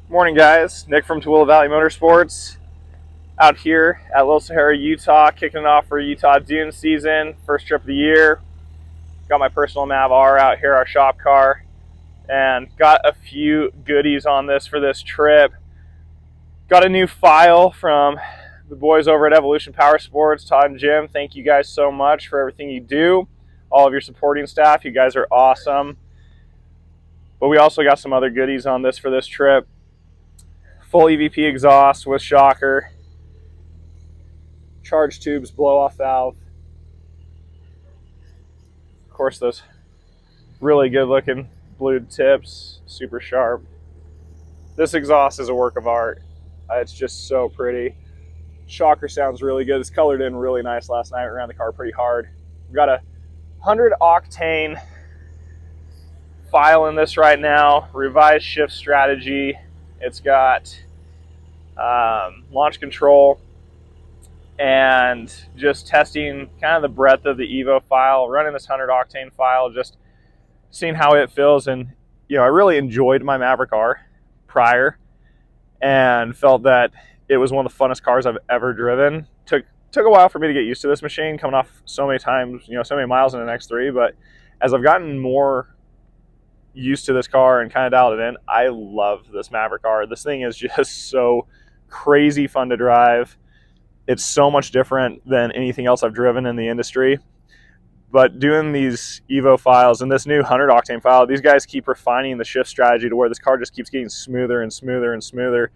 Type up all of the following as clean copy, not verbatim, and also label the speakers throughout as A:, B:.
A: Morning, guys. Nick from Tooele Valley Motorsports out here at Little Sahara, Utah, kicking it off for Utah Dune season. First trip of the year. Got my personal Mav R out here, our shop car, and got a few goodies on this for this trip. Got a new file from the boys over at Evolution Power Sports, Todd and Jim. Thank you guys so much for everything you do. All of your supporting staff, you guys are awesome. But we also got some other goodies on this for this trip. Full EVP exhaust with shocker, charge tubes, blow off valve. Of course, those really good looking blued tips, super sharp. This exhaust is a work of art. It's just so pretty. Shocker sounds really good. It's colored in really nice last night. We ran the car pretty hard. We've got a 100 octane file in this right now, revised shift strategy. It's got launch control, and just testing kind of the breadth of the Evo file, running this 100 octane file, just seeing how it feels. And I really enjoyed my Maverick R prior and felt that it was one of the funnest cars I've ever driven. Took a while for me to get used to this machine, coming off so many times, so many miles in an X3. But as I've gotten more used to this car and kind of dialed it in, I love this Maverick R. This thing is just so crazy fun to drive. It's so much different than anything else I've driven in the industry. But doing these Evo files and this new 100 octane file, these guys keep refining the shift strategy to where this car just keeps getting smoother and smoother and smoother,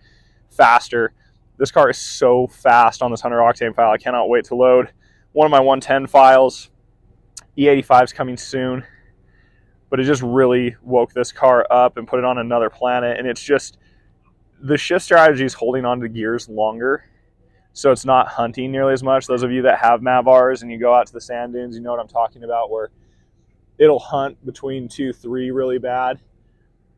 A: faster. This car is so fast on this 100 octane file. I cannot wait to load one of my 110 files. E85 is coming soon. But it just really woke this car up and put it on another planet. And it's just, the shift strategy is holding on to gears longer, so it's not hunting nearly as much. Those of you that have Mav Rs and you go out to the sand dunes, you know what I'm talking about, where it'll hunt between 2, 3 really bad.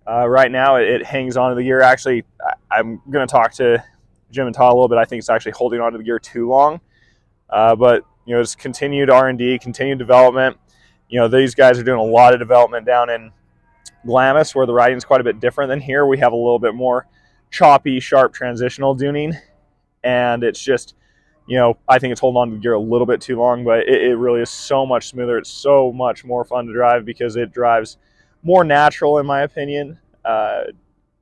A: Right now, it hangs on to the gear. Actually, I'm going to talk to Jim and Todd a little bit. I think it's actually holding on to the gear too long. But it's continued R&D, continued development. These guys are doing a lot of development down in Glamis, where the riding is quite a bit different than here. We have a little bit more choppy, sharp transitional tuning, and it's just, I think it's holding on to the gear a little bit too long, but it really is so much smoother. It's so much more fun to drive because it drives more natural, in my opinion.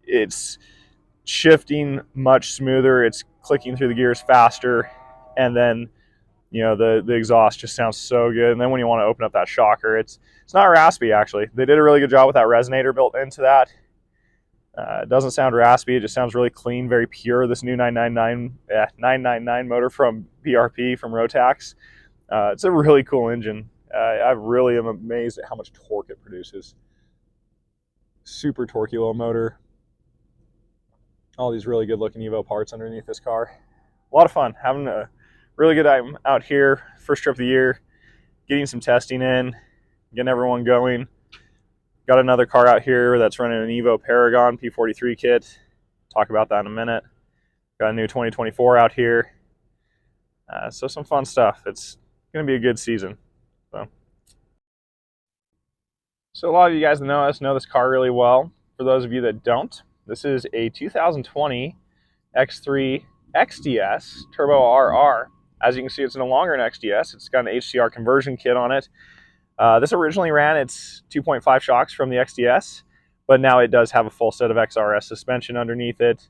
A: It's shifting much smoother. It's clicking through the gears faster, and then the exhaust just sounds so good. And then when you want to open up that shocker, it's not raspy, actually. They did a really good job with that resonator built into that. It doesn't sound raspy. It just sounds really clean, very pure. This new 999 motor from BRP, from Rotax. It's a really cool engine. I really am amazed at how much torque it produces. Super torquey little motor. All these really good looking Evo parts underneath this car. A lot of fun. Having a really good time out here, first trip of the year, getting some testing in, getting everyone going. Got another car out here that's running an Evo Paragon P43 kit. Talk about that in a minute. Got a new 2024 out here. So some fun stuff. It's going to be a good season. So a lot of you guys that know us know this car really well. For those of you that don't, this is a 2020 X3 XDS Turbo RR. As you can see, it's no longer an XDS. It's got an HCR conversion kit on it. This originally ran its 2.5 shocks from the XDS, but now it does have a full set of XRS suspension underneath it.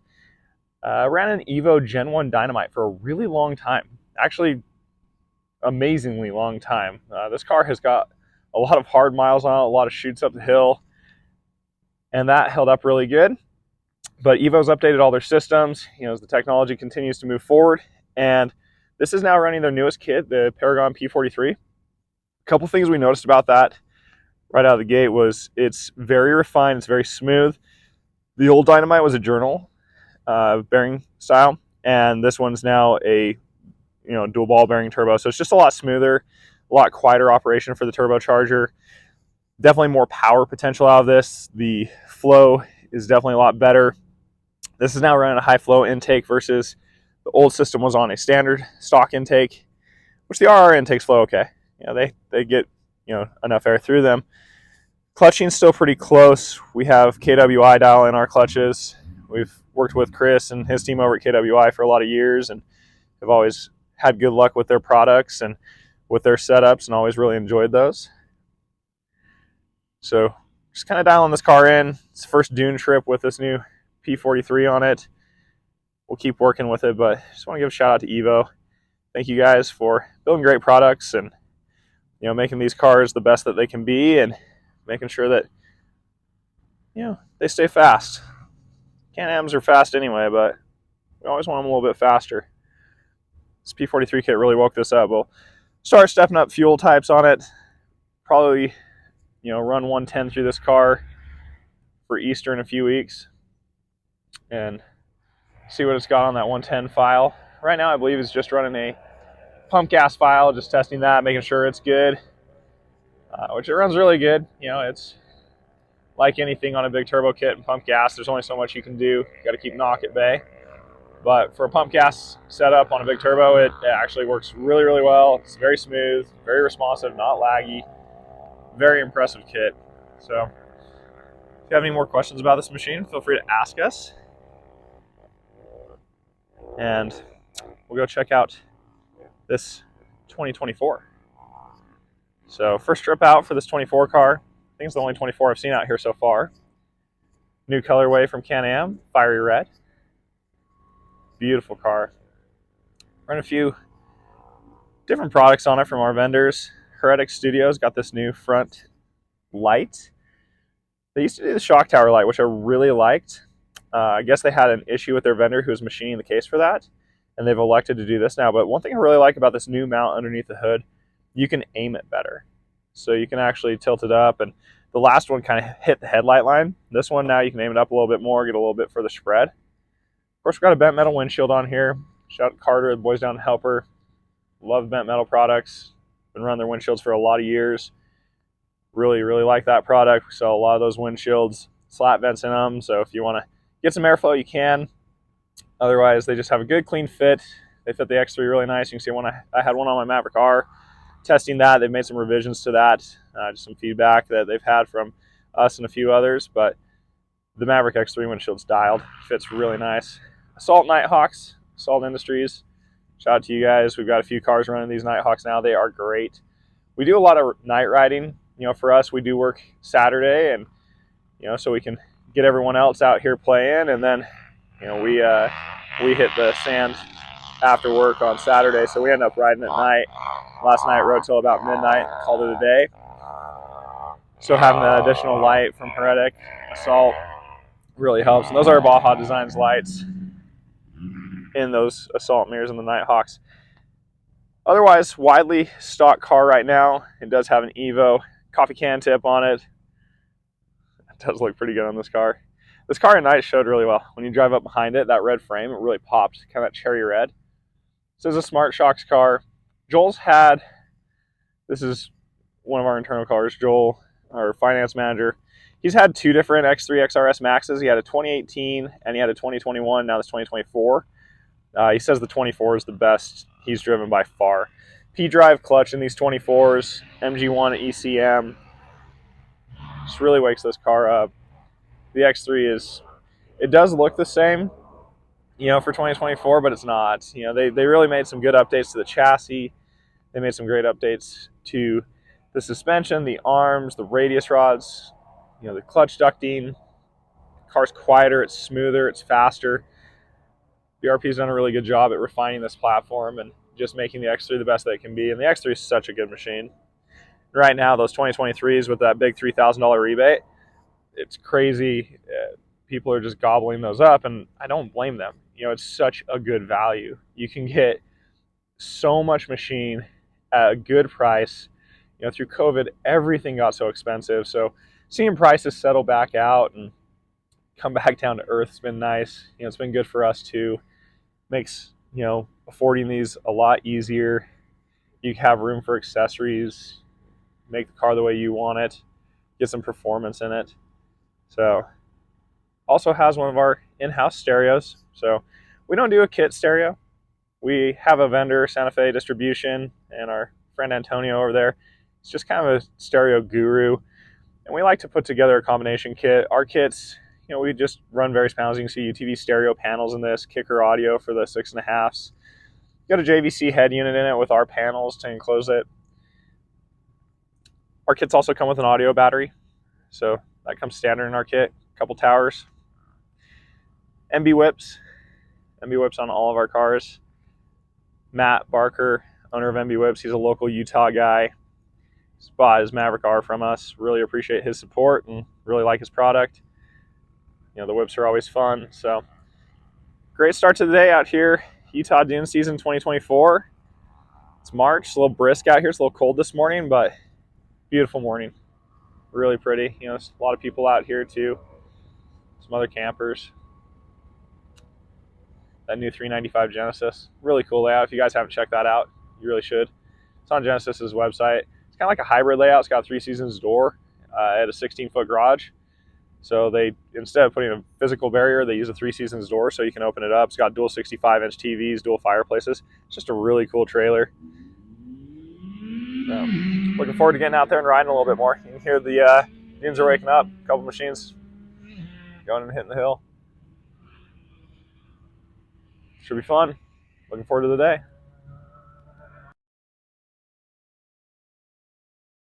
A: Ran an Evo Gen 1 Dynamite for a really long time. Actually, amazingly long time. This car has got a lot of hard miles on it, a lot of shoots up the hill, and that held up really good. But Evo's updated all their systems, as the technology continues to move forward, and this is now running their newest kit, the Paragon P43. A couple things we noticed about that right out of the gate was it's very refined, it's very smooth. The old Dynamite was a journal bearing style, and this one's now a dual ball bearing turbo. So it's just a lot smoother, a lot quieter operation for the turbocharger. Definitely more power potential out of this. The flow is definitely a lot better. This is now running a high flow intake versus the old system was on a standard stock intake, which the RR intakes flow okay. They get enough air through them. Clutching's still pretty close. We have KWI dial in our clutches. We've worked with Chris and his team over at KWI for a lot of years, and have always had good luck with their products and with their setups, and always really enjoyed those. So just kind of dialing this car in. It's the first dune trip with this new P43 on it. We'll keep working with it, but just want to give a shout out to Evo. Thank you guys for building great products and, you know, making these cars the best that they can be, and making sure that, you know, they stay fast. Can-Ams are fast anyway, but we always want them a little bit faster. This P43 kit really woke this up. We'll start stepping up fuel types on it. Probably, you know, run 110 through this car for Easter in a few weeks and see what it's got on that 110 file. Right now I believe it's just running a pump gas file, just testing that, making sure it's good, which it runs really good. You know, it's like anything on a big turbo kit and pump gas, there's only so much you can do. You got to keep knock at bay. But for a pump gas setup on a big turbo, it actually works really, really well. It's very smooth, very responsive, not laggy. Very impressive kit. So if you have any more questions about this machine, feel free to ask us. And we'll go check out this 2024. So first trip out for this 24 car. I think it's the only 24 I've seen out here so far. New colorway from Can-Am, fiery red. Beautiful car. Run a few different products on it from our vendors. Heretic Studios got this new front light. They used to do the shock tower light, which I really liked. I guess they had an issue with their vendor who was machining the case for that, and they've elected to do this now. But one thing I really like about this new mount underneath the hood, you can aim it better. So you can actually tilt it up, and the last one kind of hit the headlight line. This one now you can aim it up a little bit more, get a little bit further spread. Of course, we've got a bent metal windshield on here. Shout out to Carter, the boys down in Helper. Love bent metal products. Been running their windshields for a lot of years. Really, really like that product. We sell a lot of those windshields, slat vents in them. So if you want to get some airflow, you can. Otherwise, they just have a good, clean fit. They fit the X3 really nice. You can see one I had one on my Maverick R. Testing that, they've made some revisions to that. Just some feedback that they've had from us and a few others. But the Maverick X3 windshield's dialed. Fits really nice. Assault Nighthawks, Assault Industries. Shout out to you guys. We've got a few cars running these Nighthawks now. They are great. We do a lot of night riding. You know, for us, we do work Saturday, and, you know, so we can get everyone else out here playing, and then, you know, we hit the sand after work on Saturday, so we end up riding at night. Last night rode till about midnight, called it a day. So having the additional light from Heretic Assault really helps. And those are Baja Designs lights in those Assault mirrors and the Nighthawks. Otherwise, widely stock car right now. It does have an Evo coffee can tip on it. It does look pretty good on this car. This car at night showed really well. When you drive up behind it, that red frame, it really popped, kind of that cherry red. This is a Smart Shocks car. Joel's had, this is one of our internal cars, Joel, our finance manager. He's had two different X3 XRS Maxes. He had a 2018 and he had a 2021. Now this 2024. He says the 24 is the best he's driven by far. P-drive clutch in these 24s, MG1 ECM. Just really wakes this car up. The X3 is, it does look the same, you know, for 2024, but it's not. You know, they really made some good updates to the chassis. They made some great updates to the suspension, the arms, the radius rods, you know, the clutch ducting. The car's quieter, it's smoother, it's faster. BRP's done a really good job at refining this platform and just making the X3 the best that it can be. And the X3 is such a good machine. Right now, those 2023s with that big $3,000 rebate, it's crazy. People are just gobbling those up, and I don't blame them. You know, it's such a good value. You can get so much machine at a good price. You know, through COVID, everything got so expensive. So seeing prices settle back out and come back down to earth has been nice. You know, it's been good for us too. Makes, you know, affording these a lot easier. You have room for accessories, make the car the way you want it, get some performance in it. So also has one of our in-house stereos. So we don't do a kit stereo. We have a vendor, Santa Fe Distribution, and our friend Antonio over there. It's just kind of a stereo guru. And we like to put together a combination kit. Our kits, we just run various panels. You can see UTV stereo panels in this, kicker audio for the 6.5s. Got a JVC head unit in it with our panels to enclose it. Our kits also come with an audio battery, so that comes standard in our kit. A couple towers. MB whips on all of our cars. Matt Barker, owner of MB Whips, he's a local Utah guy. He's bought his Maverick R from us. Really appreciate his support and really like his product. The whips are always fun. So great start to the day out here. Utah Dune Season 2024. It's March. It's a little brisk out here. It's a little cold this morning, but beautiful morning. Really pretty. There's a lot of people out here too. Some other campers. That new 395 Genesis. Really cool layout. If you guys haven't checked that out, you really should. It's on Genesis's website. It's kind of like a hybrid layout. It's got a 3 Seasons door at a 16-foot garage. So they, instead of putting a physical barrier, they use a 3 Seasons door so you can open it up. It's got dual 65-inch TVs, dual fireplaces. It's just a really cool trailer. So, looking forward to getting out there and riding a little bit more. You can hear the dunes are waking up. A couple machines going and hitting the hill. Should be fun. Looking forward to the day.